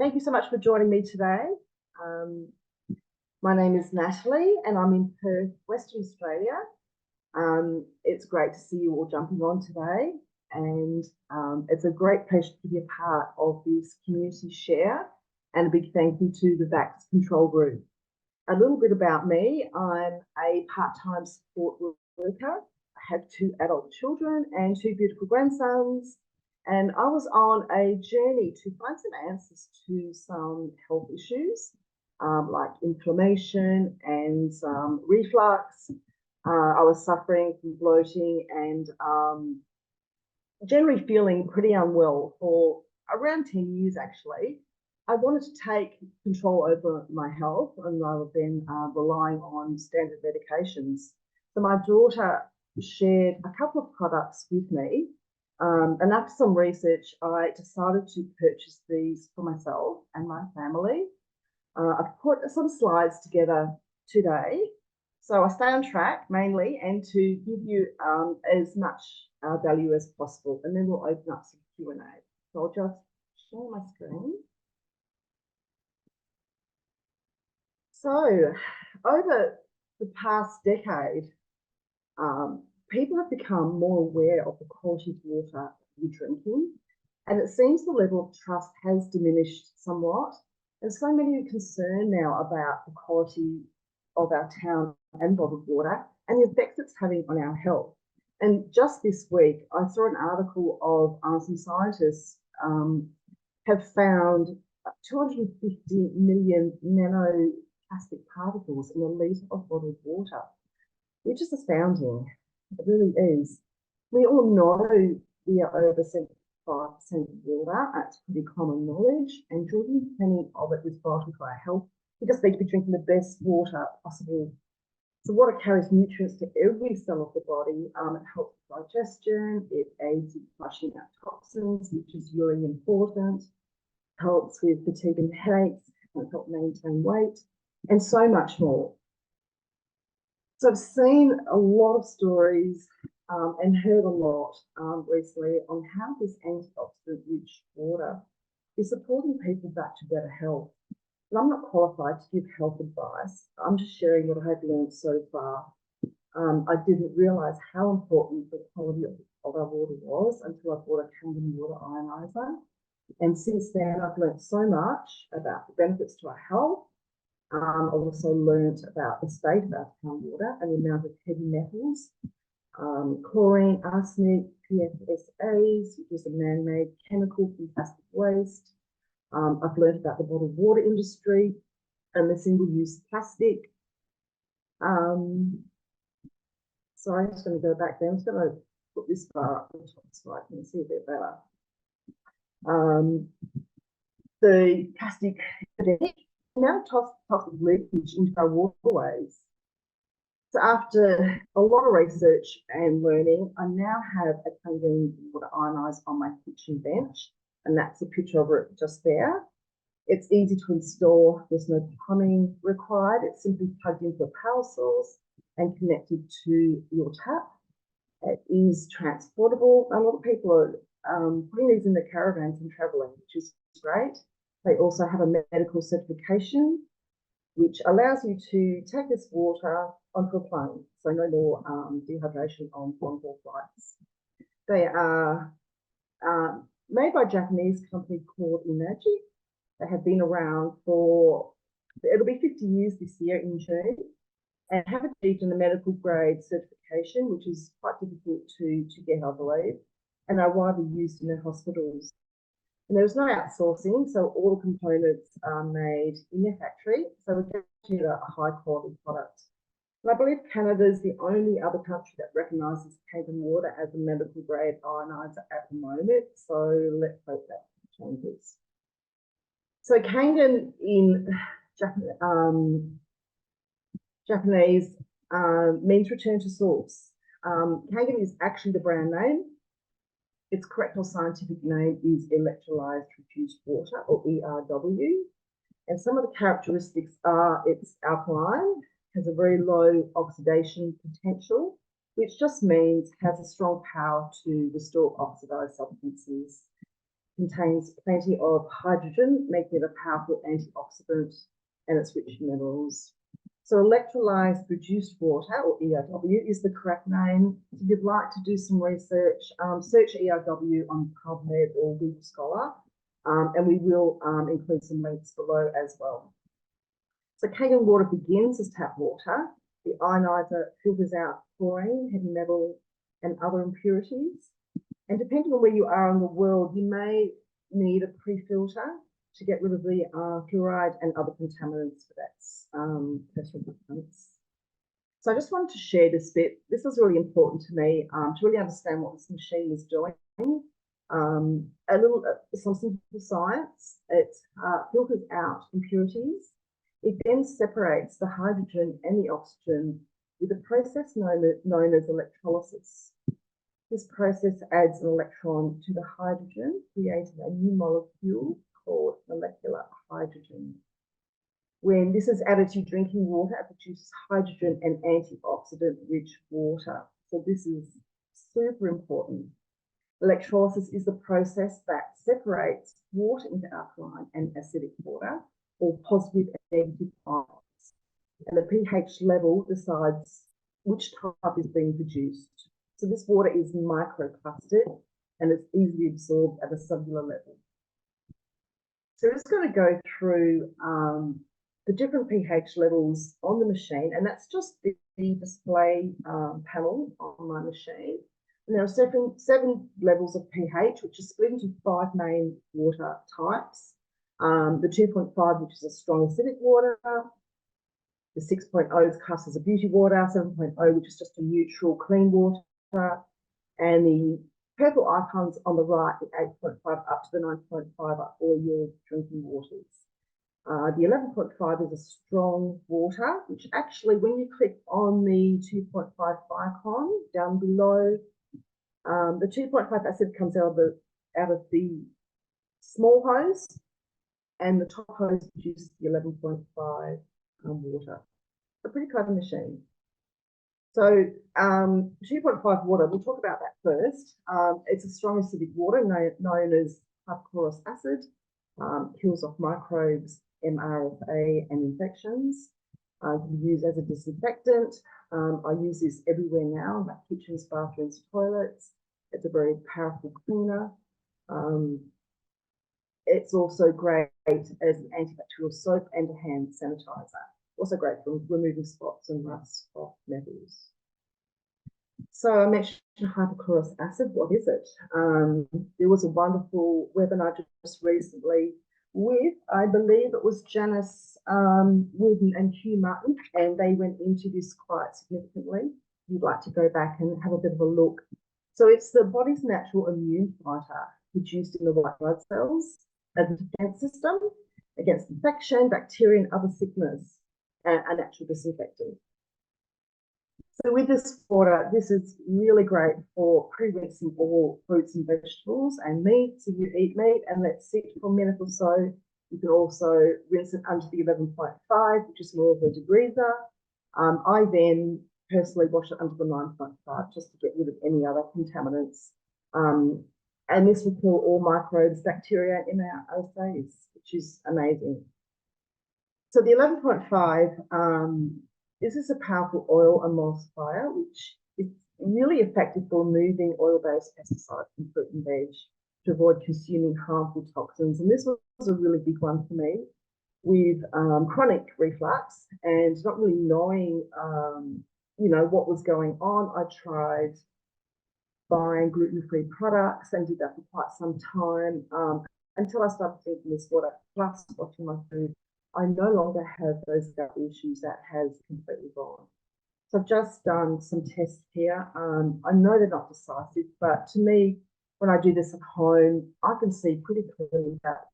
Thank you so much for joining me today. My name is Natalie and I'm in Perth, Western Australia. It's great to see you all jumping on today, and it's a great pleasure to be a part of this community share, and a big thank you to the VAX control group. A little bit about me: I'm a part-time support worker. I have 2 adult children and 2 beautiful grandsons. And I was on a journey to find some answers to some health issues, like inflammation and reflux. I was suffering from bloating and generally feeling pretty unwell for around 10 years, actually. I wanted to take control over my health and rather than relying on standard medications. So my daughter shared a couple of products with me. And after some research, I decided to purchase these for myself and my family. I've put some slides together today, so I stay on track mainly and to give you as much value as possible, and then we'll open up some Q&A. So I'll just share my screen. So over the past decade, people have become more aware of the quality of water we're drinking, and it seems the level of trust has diminished somewhat. And so many are concerned now about the quality of our town and bottled water and the effects it's having on our health. And just this week, I saw an article of some scientists have found 250 million nanoplastic particles in a litre of bottled water, which is astounding. It really is. We all know we are over 75% water. That's pretty common knowledge, and drinking plenty of it is vital for our health. We just need to be drinking the best water possible. So water carries nutrients to every cell of the body. It helps with digestion, it aids in flushing out toxins, which is really important, helps with fatigue and headaches, can help maintain weight, and so much more. So I've seen a lot of stories and heard a lot recently on how this antioxidant-rich water is supporting people back to better health. And I'm not qualified to give health advice. I'm just sharing what I've learned so far. I didn't realise how important the quality of our water was until I bought a Kangen water ioniser. And since then, I've learned so much about the benefits to our health. I also learned about the state of our town water and the amount of heavy metals, chlorine, arsenic, PFSAs, which is a man-made chemical from plastic waste. I've learned about the bottled water industry and the single-use plastic. Sorry, I'm just going to go back there. I'm just going to put this bar up on the top so I can see a bit better. The plastic epidemic, now toxic leakage into our waterways. So after a lot of research and learning, I now have a Kangen water ioniser on my kitchen bench, and that's a picture of it just there. It's easy to install. There's no plumbing required. It's simply plugged into a power source and connected to your tap. It is transportable. A lot of people are putting these in their caravans and travelling, which is great. They also have a medical certification, which allows you to take this water onto a plane, so no more dehydration on long-haul flights. They are made by a Japanese company called Imaji. They have been around for, it'll be 50 years this year in June, and have achieved a medical grade certification, which is quite difficult to get, I believe, and are widely used in their hospitals. And there's no outsourcing, so all the components are made in their factory, so we're getting a high quality product. And I believe Canada is the only other country that recognises Kangen water as a medical grade ioniser at the moment, so let's hope that changes. So Kangen in Japanese means return to source. Kangen is actually the brand name. Its correct or scientific name is electrolysed reduced water, or ERW. And some of the characteristics are it's alkaline, has a very low oxidation potential, which just means has a strong power to restore oxidized substances. contains plenty of hydrogen, making it a powerful antioxidant, and it's rich in minerals. So electrolyzed reduced water, or ERW, is the correct name. If you'd like to do some research, search ERW on PubMed or Google Scholar, and we will include some links below as well. So Kangen water begins as tap water. The ioniser filters out chlorine, heavy metal, and other impurities. And depending on where you are in the world, you may need a pre-filter to get rid of the fluoride and other contaminants for that first reference. So I just wanted to share this bit. This was really important to me to really understand what this machine is doing. Some simple science. It filters out impurities. It then separates the hydrogen and the oxygen with a process known as electrolysis. This process adds an electron to the hydrogen, creating a new molecule called molecular hydrogen. When this is added to drinking water, it produces hydrogen and antioxidant-rich water. So this is super important. Electrolysis is the process that separates water into alkaline and acidic water, or positive and negative ions. And the pH level decides which type is being produced. So this water is microplastic and it's easily absorbed at a cellular level. So we're just going to go through the different pH levels on the machine, and that's just the display panel on my machine. And there are seven levels of pH, which are split into 5 main water types. The 2.5, which is a strong acidic water. The 6.0 is classed as a beauty water. 7.0, which is just a neutral clean water. And the purple icons on the right, the 8.5 up to the 9.5, are all your drinking waters. The 11.5 is a strong water, which actually, when you click on the 2.5 icon down below, the 2.5 acid comes out of the small hose, and the top hose produces the 11.5 water. A pretty clever machine. So 2.5 water, we'll talk about that first. It's a strong acidic water known as hypochlorous acid. Kills off microbes, MRSA, and infections. Can be used as a disinfectant. I use this everywhere now, in my kitchens, bathrooms, toilets. It's a very powerful cleaner. It's also great as an antibacterial soap and a hand sanitizer. Also great for removing spots and rust off metals. So I mentioned hypochlorous acid. What is it? There was a wonderful webinar just recently with, I believe it was Janice Wooden and Hugh Martin, and they went into this quite significantly. If you'd like to go back and have a bit of a look. So it's the body's natural immune fighter produced in the white blood cells as a defense system against infection, bacteria, and other sickness, and a natural disinfectant. So with this water, this is really great for pre-rinsing all fruits and vegetables and meat. So you eat meat and let it sit for a minute or so. You can also rinse it under the 11.5, which is more of a degreaser. I then personally wash it under the 9.5 just to get rid of any other contaminants. And this will kill all microbes, bacteria, and MRSAs, which is amazing. So the 11.5, this is a powerful oil emulsifier, which is really effective for removing oil-based pesticides from fruit and veg to avoid consuming harmful toxins. And this was a really big one for me with chronic reflux and not really knowing, what was going on. I tried buying gluten-free products and did that for quite some time until I started drinking this water, plus watching my food. I no longer have those gut issues. That has completely gone. So I've just done some tests here. I know they're not decisive, but to me, when I do this at home, I can see pretty clearly that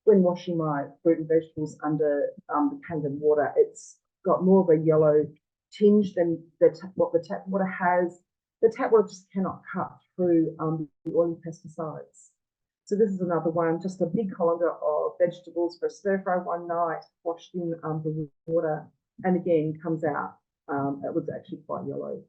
when washing my fruit and vegetables under the Kangen water, it's got more of a yellow tinge than what the tap water has. The tap water just cannot cut through the oily pesticides. So this is another one, just a big colander of vegetables for a stir fry one night, washed in the water, and again comes out. It was actually quite yellow.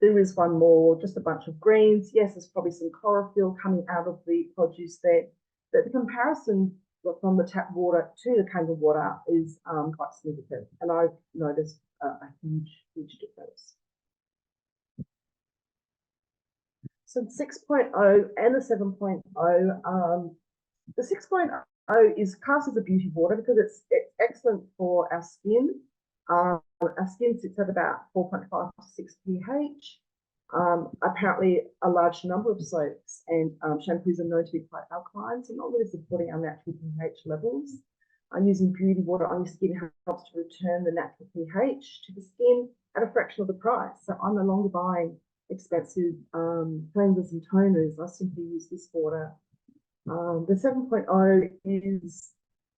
There is one more, just a bunch of greens. Yes, there's probably some chlorophyll coming out of the produce there, but the comparison from the tap water to the Kangen water is quite significant, and I've noticed a huge difference. So 6.0 and the 7.0, the 6.0 is classed as a beauty water because it's excellent for our skin. Our skin sits at about 4.5 to 6 pH. Apparently, a large number of soaps and shampoos are known to be quite alkaline, so not really supporting our natural pH levels. Using beauty water on your skin helps to return the natural pH to the skin at a fraction of the price. So I'm no longer buying expensive cleansers and toners. I simply use this water. The 7.0 is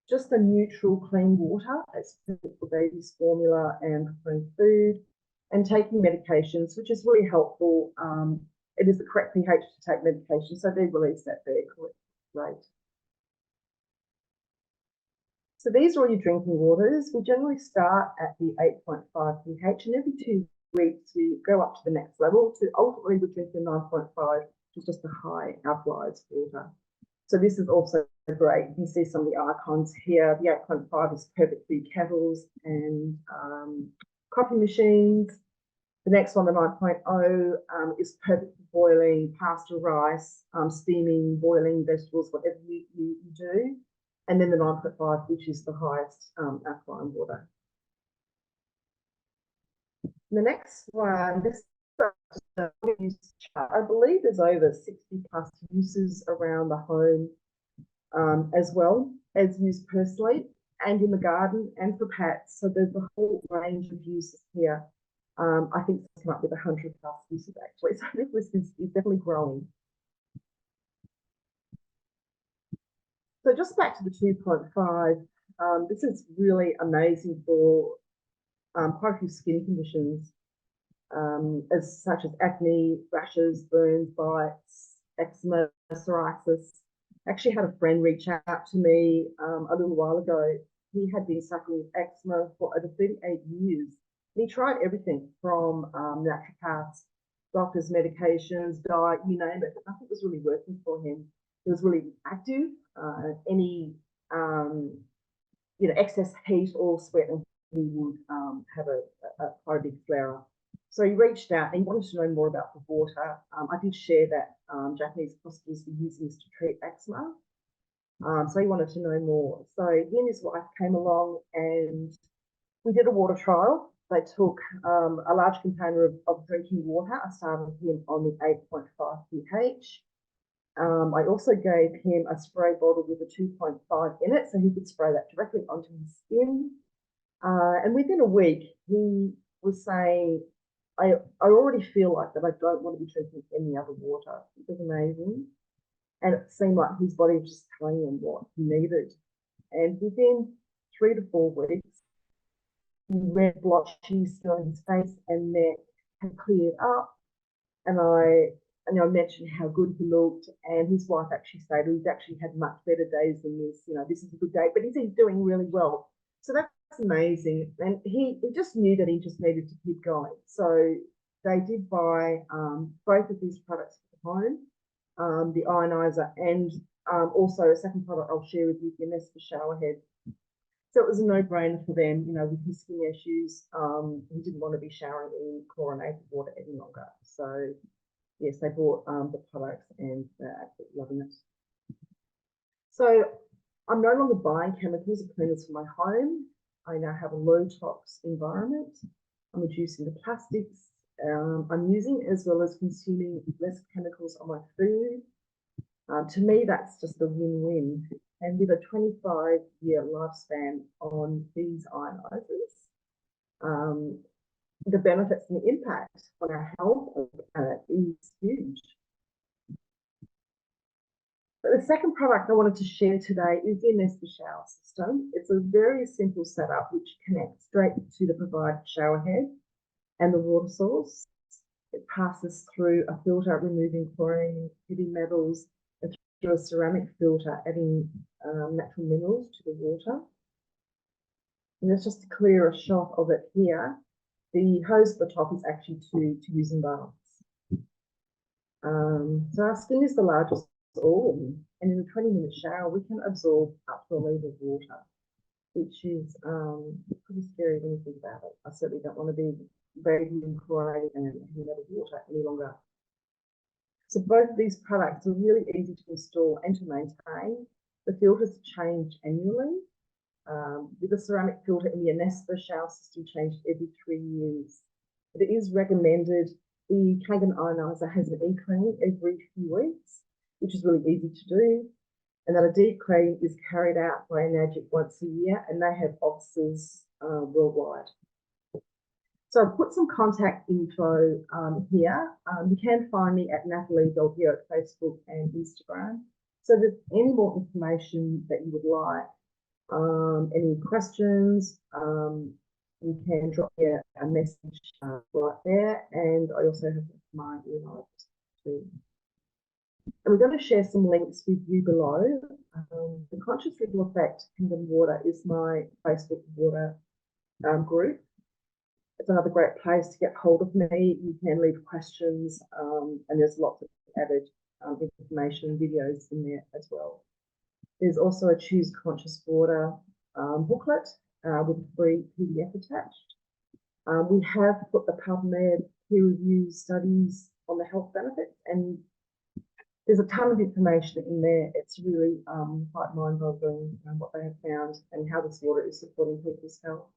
just a neutral, clean water. It's perfect for babies' formula and preparing food and taking medications, which is really helpful. It is the correct pH to take medication, so they release that there rate. So these are all your drinking waters. We generally start at the 8.5 pH, and every 2 weeks we go up to the next level to ultimately we drink the 9.5, which is just a high alkalized water. So this is also great. You can see some of the icons here. The 8.5 is perfect for kettles and coffee machines. The next one, the 9.0, is perfect for boiling pasta, rice, steaming, boiling vegetables, whatever you do. And then the 9.5, which is the highest alkaline water. The next one, this I believe there's over 60 plus uses around the home as well as used personally and in the garden and for pets. So there's a whole range of uses here. I think it's come up with 100 plus uses actually. So this list is definitely growing. So just back to the 2.5, this is really amazing for quite a few skin conditions, such as acne, rashes, burns, bites, eczema, psoriasis. I actually had a friend reach out to me a little while ago. He had been suffering with eczema for over 38 years. And he tried everything from naturopaths, doctors, medications, diet, you name it, but nothing was really working for him. He was really active. Any excess heat or sweat, and he would have quite a big flare up. So he reached out and he wanted to know more about the water. I did share that Japanese hospitals were using this to treat eczema. So he wanted to know more. So he and his wife came along and we did a water trial. They took a large container of drinking water. I started him on the 8.5 pH. I also gave him a spray bottle with a 2.5 in it, so he could spray that directly onto his skin. And within a week, he was saying, I already feel like that I don't want to be drinking any other water. It was amazing. And it seemed like his body was just telling him what he needed. And within 3 to 4 weeks, red blotches on his face and neck had cleared up. And I mentioned how good he looked, and his wife actually stated he's actually had much better days than this. This is a good day, but he's doing really well. So that's amazing. And he just knew that he just needed to keep going. So they did buy both of these products for the home, the ioniser and also a second product I'll share with you, the Nesta shower head. So it was a no-brainer for them, with his skin issues. He didn't want to be showering in chlorinated water any longer. So yes, they bought the products and they're absolutely loving it. So I'm no longer buying chemicals or cleaners for my home. I now have a low tox environment. I'm reducing the plastics I'm using, as well as consuming less chemicals on my food. To me, that's just a win-win. And with a 25-year lifespan on these ionisers, the benefits and the impact on our health and the planet is huge. But the second product I wanted to share today is the Nesta shower system. It's a very simple setup which connects straight to the provided shower head and the water source. It passes through a filter removing chlorine, heavy metals, and through a ceramic filter adding natural minerals to the water. And there's just a clearer shot of it here. The hose at the top is actually to use in baths. So our skin is the largest organ, and in a 20-minute shower, we can absorb up to a litre of water, which is pretty scary when you think about it. I certainly don't want to be bathing in chlorine and having that water any longer. So both of these products are really easy to install and to maintain. The filters change annually. With the ceramic filter in the Anespa shower system changed every 3 years. But it is recommended. The Kangen ioniser has an e-clean every few weeks, which is really easy to do. And then a deep clean is carried out by an Magic once a year, and they have offices worldwide. So I've put some contact info here. You can find me at Natalie Delpio at Facebook and Instagram. So if there's any more information that you would like, any questions, you can drop me a message right there. And I also have my email too. And we're going to share some links with you below. The Conscious Ripple Effect Kingdom Water is my Facebook water group. It's another great place to get hold of me. You can leave questions, and there's lots of added information, videos in there as well. There's also a Choose Conscious Water booklet with a free PDF attached. We have put the PubMed peer-reviewed studies on the health benefits, and there's a ton of information in there. It's really quite mind-boggling what they have found and how this water is supporting people's health.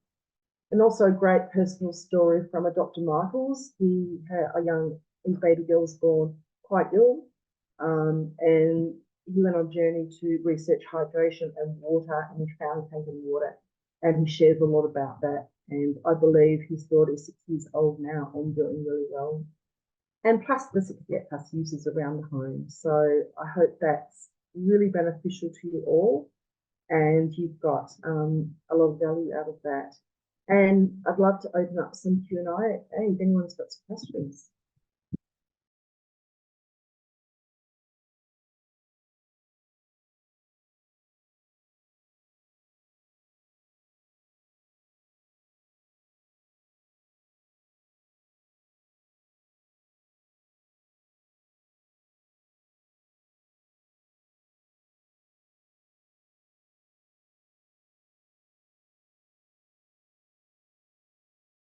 And also a great personal story from a Dr. Michaels. His baby girl was born quite ill, and he went on a journey to research hydration and water, and he found Kangen water, and he shares a lot about that. And I believe his daughter is 6 years old now and doing really well. And plus the 68+ uses around the home. So I hope that's really beneficial to you all, and you've got a lot of value out of that. And I'd love to open up some Q&A if anyone's got some questions.